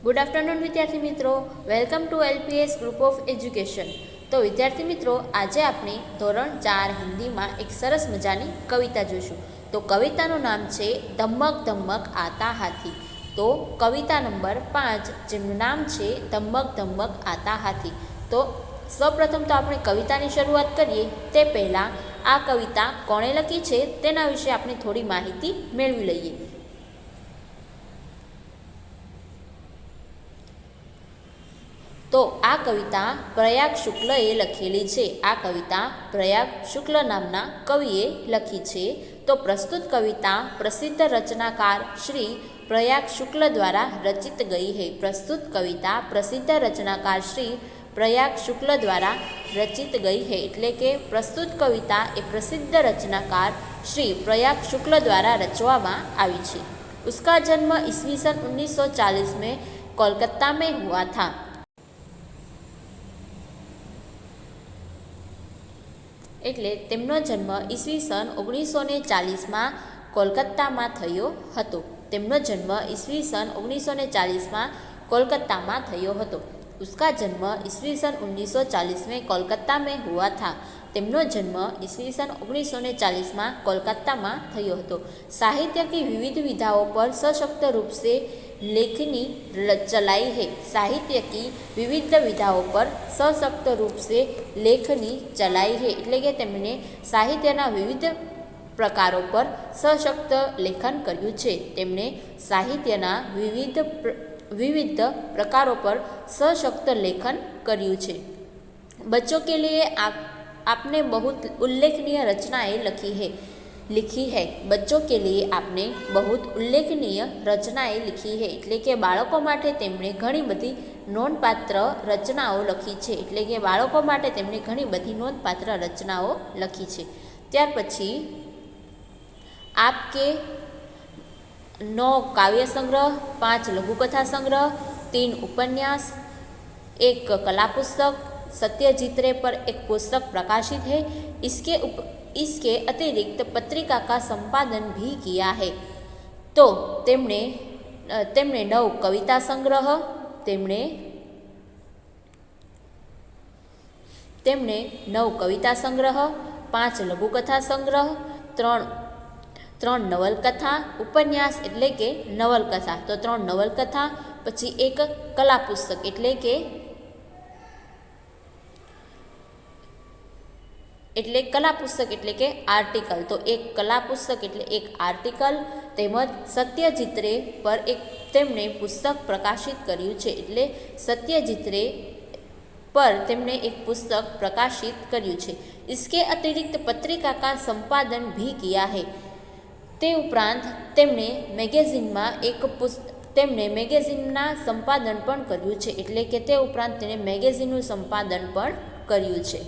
Good afternoon વિદ્યાર્થી મિત્રો, welcome to LPS group of education. તો વિદ્યાર્થી મિત્રો, આજે આપણે ધોરણ 4 હિન્દીમાં એક સરસ મજાની કવિતા જોઈશું. તો કવિતાનું નામ છે ધમક ધમક આતા હાથી. તો કવિતા નંબર 5, જેમનું નામ છે ધમક ધમક આતા હાથી. તો સૌપ્રથમ તો આપણે કવિતાની શરૂઆત કરીએ તે પહેલાં આ કવિતા કોણે લખી છે તેના વિશે આપણે થોડી માહિતી મેળવી લઈએ. તો આ કવિતા પ્રયાગ શુક્લએ લખેલી છે. આ કવિતા પ્રયાગ શુક્લ નામના કવિએ લખી છે. તો પ્રસ્તુત કવિતા પ્રસિદ્ધ રચનાકાર શ્રી પ્રયાગ શુક્લ દ્વારા રચિત ગઈ है. प्रस्तुत कविता प्रसिद्ध रचनाकार श्री प्रयाग शुक्ल द्वारा रचित गई है. એટલે કે પ્રસ્તુત કવિતા એ પ્રસિદ્ધ રચનાકાર શ્રી પ્રયાગ શુક્લ દ્વારા રચવામાં આવી છે. उसका जन्म ईस्वी सन 1940 में कोलकाता में हुआ था. એટલે તેમનો જન્મ ઈસવીસન 1940માં કોલકાતામાં થયો હતો. તેમનો જન્મ ઈસવીસન 1940માં કોલકાતામાં થયો હતો. उसका जन्म ईस्वीसन 1940 में कोलकाता में हुआ था. તેમનો જન્મ ઈસવીસન 1940માં કોલકાતામાં થયો હતો. साहित्य की विविध विधाओं पर सशक्त रूप से लेखनी चलाई है. साहित्य की विविध विधाओं पर सशक्त रूप से लेखनी चलाई है. એટલે કે તેમણે સાહિત્યના વિવિધ પ્રકારો પર સશક્ત લેખન કર્યું છે. તેમણે સાહિત્યના विविध प्रकारों पर सशक्त लेखन કર્યું છે. बच्चों के लिए आपने बहुत उल्लेखनीय रचनाएं लिखी है. बच्चों के लिए आपने बहुत उल्लेखनीय रचनाएं लिखी है. એટલે કે બાળકો માટે તેમણે ઘણી બધી નોંધપાત્ર રચનાઓ લખી છે. એટલે કે બાળકો માટે તેમણે ઘણી બધી નોંધપાત્ર રચનાઓ લખી છે. ત્યાર પછી आपके 9 काव्य संग्रह, 5 लघुकथा संग्रह, 3 उपन्यास, 1 कला पुस्तक, सत्यजीत रे पर एक पुस्तक प्रकाशित है. इसके अतिरिक्त पत्रिका का संपादन भी किया है. तो तेमने 9 कविता संग्रह, तेमने 9 कविता संग्रह, 5 लघुकथा संग्रह, 3 નવલકથા, ઉપન્યાસ એટલે કે નવલકથા, તો 3 નવલકથા, પછી 1 કલા પુસ્તક એટલે કલા પુસ્તક એટલે કે આર્ટિકલ, તો 1 કલા પુસ્તક એટલે 1 આર્ટિકલ, તેમજ સત્યજીત રે પર તેમણે પુસ્તક પ્રકાશિત કર્યું છે. એટલે સત્યજીત રે पर તેમણે એક પુસ્તક પ્રકાશિત કર્યું છે. इसके अतिरिक्त पत्रिका का संपादन भी किया है. તે ઉપરાંત તેમણે મેગેઝિનના સંપાદન પણ કર્યું છે. એટલે કે તે ઉપરાંત તેણે મેગેઝિનનું સંપાદન પણ કર્યું છે.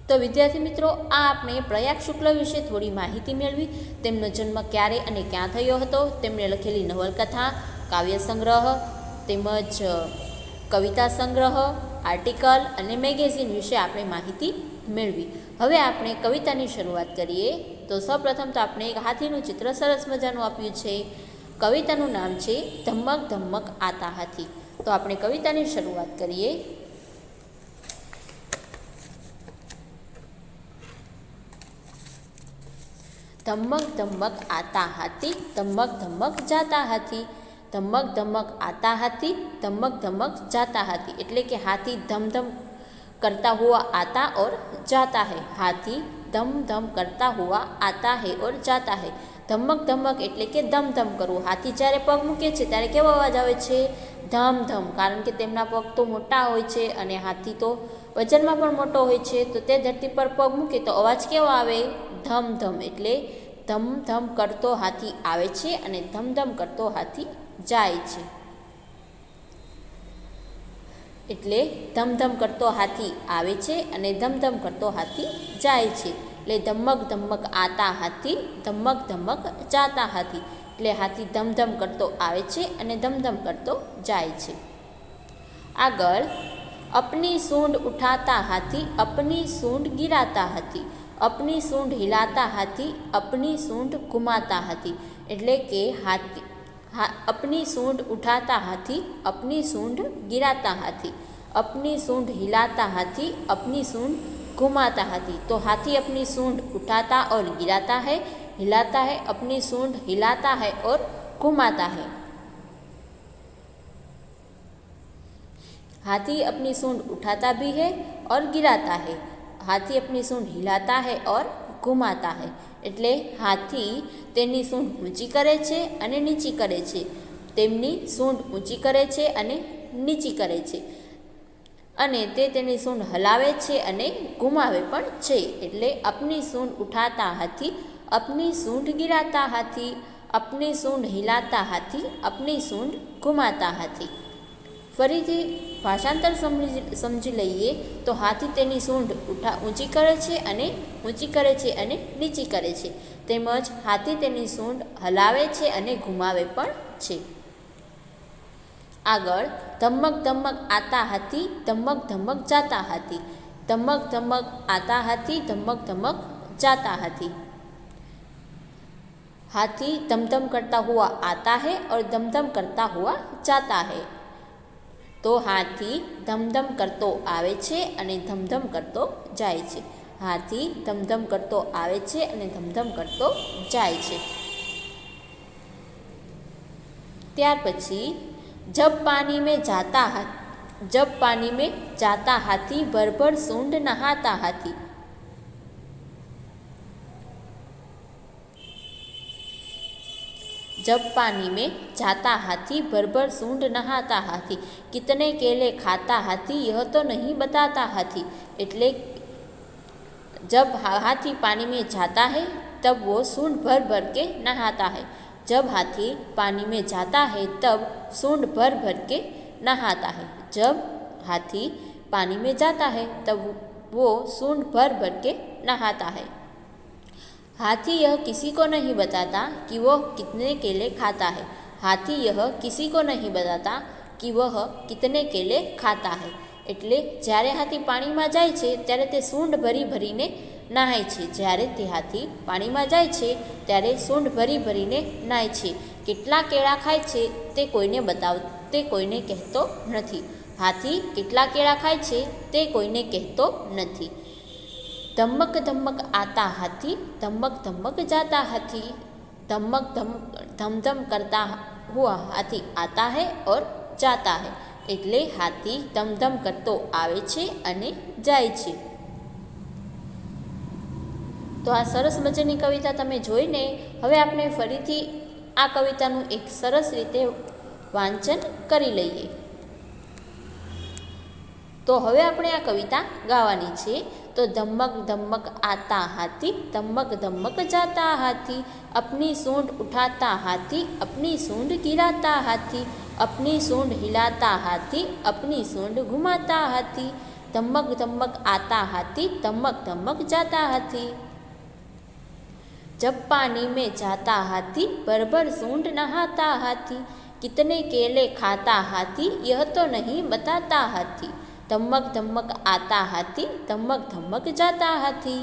તો વિદ્યાર્થી મિત્રો, આ આપણે પ્રયાગ શુક્લ વિશે થોડી માહિતી મેળવી. તેમનો જન્મ ક્યારે અને ક્યાં થયો હતો, તેમણે લખેલી નવલકથા, કાવ્ય સંગ્રહ તેમજ કવિતા સંગ્રહ, આર્ટિકલ અને મેગેઝિન વિશે આપણે માહિતી મેળવી. હવે આપણે કવિતાની શરૂઆત કરીએ. તો સૌપ્રથમ તો આપણે એક હાથીનું ચિત્ર સરસ મજાનું આપ્યું છે. કવિતાનું નામ છે ધમક ધમક આતા હાથી. તો આપણે કવિતાની શરૂઆત કરીએ. ધમક ધમક આતા હાથી, ધમક ધમક જાતા હાથી, ધમક ધમક આતા હાથી, ધમક ધમક જાતા હાથી. એટલે કે હાથી ધમ ધમ करता हुआ आता और जाता है. हाथी धम धम करता हुआ आता है और जाता है. ધમક ધમક એટલે કે ધમ ધમ કરવું. હાથી જ્યારે પગ મૂકે છે ત્યારે કેવો અવાજ આવે છે? ધમ ધમ. કારણ કે તેમના પગ તો મોટા હોય છે અને હાથી તો વજનમાં પણ મોટો હોય છે. તો તે ધરતી પર પગ મૂકે તો અવાજ કેવો આવે? ધમ ધમ. એટલે ધમ ધમ કરતો હાથી આવે છે અને ધમ ધમ કરતો હાથી જાય છે. એટલે ધમધમ કરતો હાથી આવે છે અને ધમધમ કરતો હાથી જાય છે. એટલે ધમક ધમક આતા હાથી, ધમક ધમક જાતા હાથી. એટલે હાથી ધમધમ કરતો આવે છે અને ધમધમ કરતો જાય છે. આગળ, अपनी सूंड उठाता हाथी, अपनी सूंड गिराता हाथी, अपनी सूंड हिलाता हाथी, अपनी सूंड घुमाता हाथी. એટલે કે अपनी सूंड उठाता हाथी, अपनी सूंड गिराता हाथी, अपनी सूंड हिलाता हाथी, अपनी सूंड घुमाता हाथी। तो हाथी अपनी सूंड उठाता और गिराता है, हिलाता है, अपनी सूंड हिलाता है और घुमाता है। हाथी अपनी सूंड उठाता भी है और गिराता है, हाथी अपनी सूंड हिलाता है और घुमाता है। એટલે હાથી તેની સૂંઢ ઊંચી કરે છે અને નીચી કરે છે, તેમની સૂંઢ ઊંચી કરે છે અને નીચી કરે છે, અને તે તેની સૂંઢ હલાવે છે અને ઘુમાવે પણ છે। એટલે अपनी सूंड उठाता हाथी, अपनी सूंड गिराता हाथी, अपनी सूंड हिलाता हाथी, अपनी सूंड घुमाता हाथी। फरीथी भाषांतर समझी लईए तो हाथी तेनी सूंढ ऊँची करे छे अने ऊँची करे छे अने नीची करे छे, तेमज हाथी तेनी सूंढ हलावे छे अने घुमावे पण छे। आगळ धमक धमक आता हाथी, धमक धमक जाता हाथी, धमक धमक आता हाथी, धमक धमक जाता हाथी। हाथी धमधम करता हुआ आता है और धमधम करता हुआ जाता है। तो हाथी धमधम करतो आवे छे अने धमधम करतो जाय छे, हाथी धमधम करतो आवे छे अने धमधम करतो जाय छे। त्यार पछी जब पानी में जाता हाथी भर भर सूंड नहाता हाथी। जब पानी में जाता हाथी भर भर सूंड नहाता हाथी, कितने केले खाता हाथी यह तो नहीं बताता हाथी। એટલે जब हाथी पानी में जाता है तब वो सूंड भर भर के नहाता है, जब हाथी पानी में जाता है तब सूंड भर भर के नहाता है, जब हाथी पानी में जाता है तब वो सूंड भर भर के नहाता है। हाथी यह किसी को नहीं बताता कि वह कितने केले खाता है, हाथी यह किसी को नहीं बताता कि वह कितने केले खाता है। એટલે જ્યારે હાથી પાણીમાં જાય છે ત્યારે તે સૂંઢ ભરી ભરીને નહાય છે, જ્યારે તે હાથી પાણીમાં જાય છે ત્યારે સૂંઢ ભરી ભરીને નહાય છે। કેટલા કેળા ખાય છે તે કોઈને કહેતો નથી, હાથી કેટલા કેળા ખાય છે તે કોઈને કહેતો નથી। धमक धमक आता हाथी, धमक धमक जाता हाथी, धमक धमधम करता हुआ हाथी आता है और जाता है। એટલે હાથી ધમધમ કરતો આવે છે અને જાય છે। તો આ સરસ મજાની કવિતા તમે જોઈને હવે આપણે ફરીથી આ કવિતાનું એક સરસ રીતે વાંચન કરી લઈએ। તો હવે આપણે આ કવિતા ગાવાની છે। तो धमक धमक आता हाथी, धमक धमक जाता हाथी, अपनी सूंड उठाता हाथी, अपनी सूंड गिराता हाथी, अपनी सूंड हिलाता हाथी, अपनी सूंड घुमाता हाथी। धमक धमक आता हाथी, धमक धमक जाता हाथी। जब पानी में जाता हाथी भर भर सूंड नहाता हाथी, कितने केले खाता हाथी यह तो नहीं बताता हाथी। धमक धमक आता हाथी, धमक धमक जाता हाथी।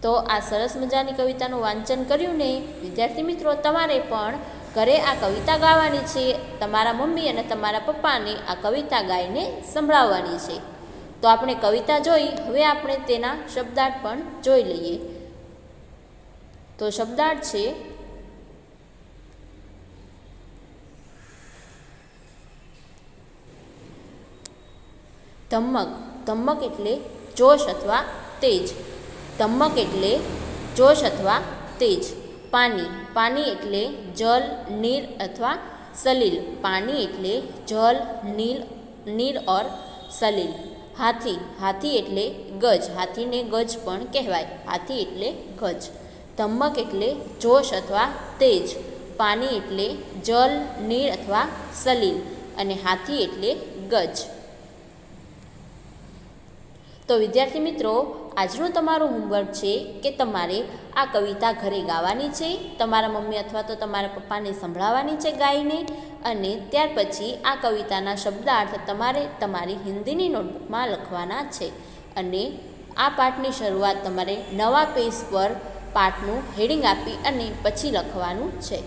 तो आ सरस मजानी कवितानुं वांचन कर्युं ने विद्यार्थी मित्रों, तमारे पण घरे आ कविता गावानी छे, तमारा मम्मी अने तमारा पप्पाने आ कविता गाईने संभळाववानी छे। तो आपणे कविता जोई, हवे आपणे तेना शब्दार्थ पण जोई लईए। तो शब्दार्थ छे धमक, धमक एटले जोश अथवा तेज, धमक एटले जोश अथवा तेज। पानी, पानी एटले जल, नीर अथवा सलील, पानी एटले जल, नीर और सलील। हाथी, हाथी एटले गज, हाथी ने गज पण कहेवाय, हाथी एटले गज। धमक एटले जोश अथवा तेज, पानी एटले जल, नीर अथवा सलील, अने हाथी एटले गज। तो विद्यार्थी मित्रों, આજનું તમારું હોમવર્ક છે કે તમારે આ કવિતા ઘરે ગાવાની છે, તમારા મમ્મી અથવા તો તમારા પપ્પાને સંભળાવવાની છે ગાઈને, અને ત્યાર પછી આ કવિતાના શબ્દાર્થ તમારે તમારી હિન્દીની નોટબુકમાં લખવાના છે, અને આ પાઠની શરૂઆત તમારે નવા પેજ પર પાઠનું હેડિંગ આપી અને પછી લખવાનું છે।